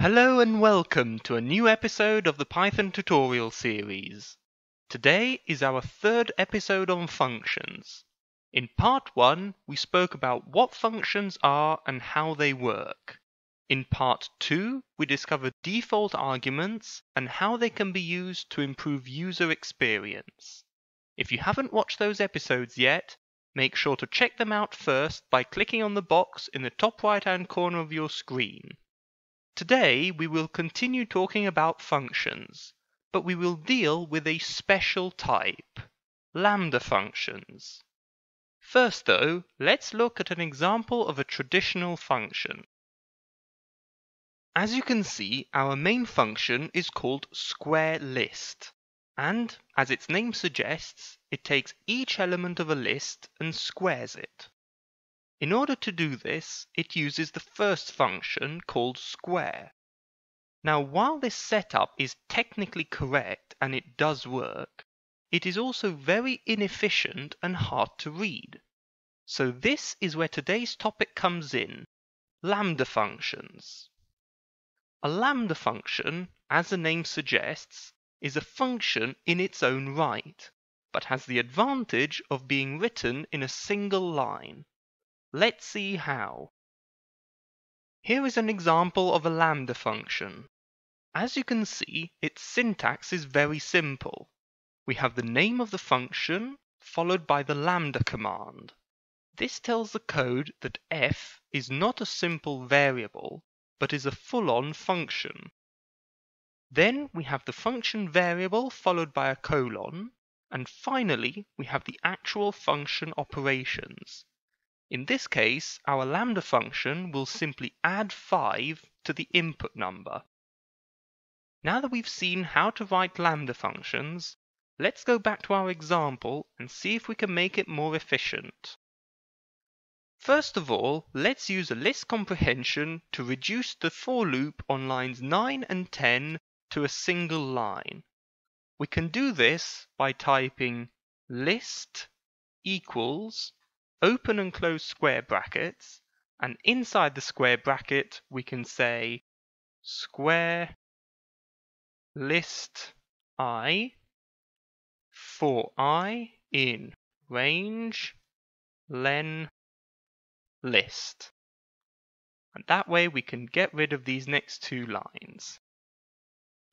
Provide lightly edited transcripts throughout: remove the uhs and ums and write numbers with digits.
Hello and welcome to a new episode of the Python tutorial series. Today is our third episode on functions. In part 1, we spoke about what functions are and how they work. In part 2, we discovered default arguments and how they can be used to improve user experience. If you haven't watched those episodes yet, make sure to check them out first by clicking on the box in the top right-hand corner of your screen. Today we will continue talking about functions, but we will deal with a special type, lambda functions. First though, let's look at an example of a traditional function. As you can see, our main function is called square list, and as its name suggests, it takes each element of a list and squares it. In order to do this, it uses the first function called square. Now, while this setup is technically correct and it does work, it is also very inefficient and hard to read. So this is where today's topic comes in, lambda functions. A lambda function, as the name suggests, is a function in its own right, but has the advantage of being written in a single line. Let's see how. Here is an example of a lambda function. As you can see, its syntax is very simple. We have the name of the function followed by the lambda command. This tells the code that f is not a simple variable, but is a full-on function. Then we have the function variable followed by a colon, and finally we have the actual function operations. In this case, our lambda function will simply add 5 to the input number. Now that we've seen how to write lambda functions, let's go back to our example and see if we can make it more efficient. First of all, let's use a list comprehension to reduce the for loop on lines 9 and 10 to a single line. We can do this by typing list equals open and close square brackets, and inside the square bracket we can say square list I for I in range len list. And that way we can get rid of these next two lines.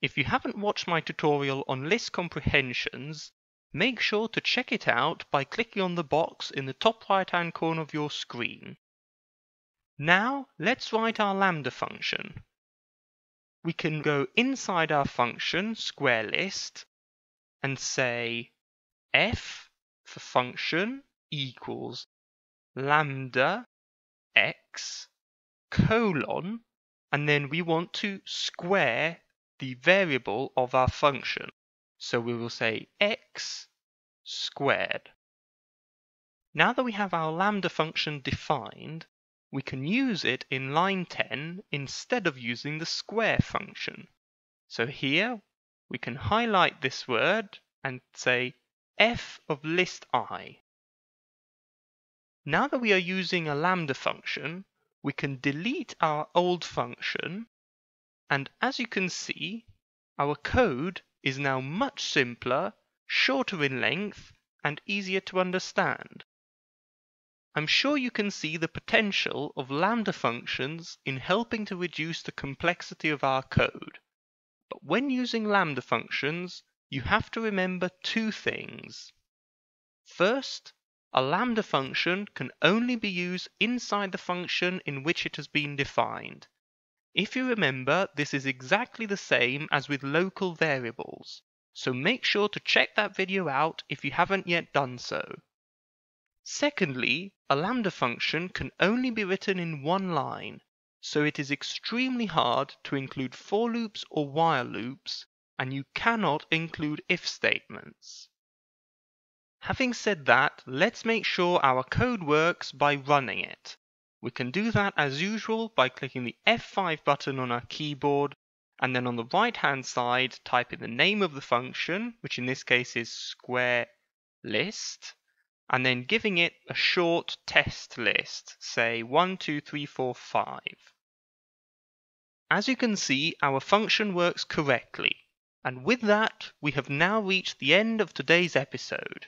If you haven't watched my tutorial on list comprehensions, make sure to check it out by clicking on the box in the top right-hand corner of your screen. Now, let's write our lambda function. We can go inside our function squarelist and say f for function equals lambda x colon, and then we want to square the variable of our function. So we will say x squared. Now that we have our lambda function defined, we can use it in line 10 instead of using the square function. So here we can highlight this word and say f of list I. Now that we are using a lambda function, we can delete our old function, and as you can see, our code is now much simpler, shorter in length, and easier to understand. I'm sure you can see the potential of lambda functions in helping to reduce the complexity of our code. But when using lambda functions, you have to remember two things. First, a lambda function can only be used inside the function in which it has been defined. If you remember, this is exactly the same as with local variables, so make sure to check that video out if you haven't yet done so. Secondly, a lambda function can only be written in one line, so it is extremely hard to include for loops or while loops, and you cannot include if statements. Having said that, let's make sure our code works by running it. We can do that as usual by clicking the F5 button on our keyboard, and then on the right hand side type in the name of the function, which in this case is square list, and then giving it a short test list, say 1, 2, 3, 4, 5. As you can see, our function works correctly. And with that, we have now reached the end of today's episode.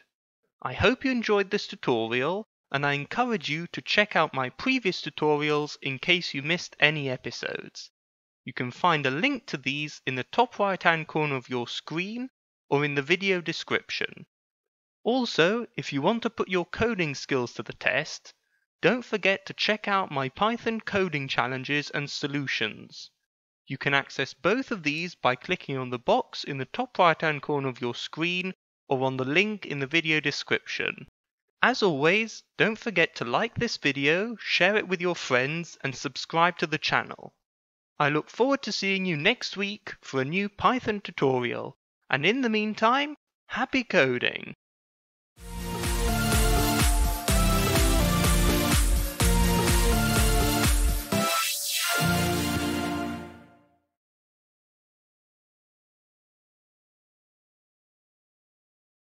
I hope you enjoyed this tutorial, and I encourage you to check out my previous tutorials in case you missed any episodes. You can find a link to these in the top right-hand corner of your screen or in the video description. Also, if you want to put your coding skills to the test, don't forget to check out my Python coding challenges and solutions. You can access both of these by clicking on the box in the top right-hand corner of your screen or on the link in the video description. As always, don't forget to like this video, share it with your friends, and subscribe to the channel. I look forward to seeing you next week for a new Python tutorial, and in the meantime, happy coding!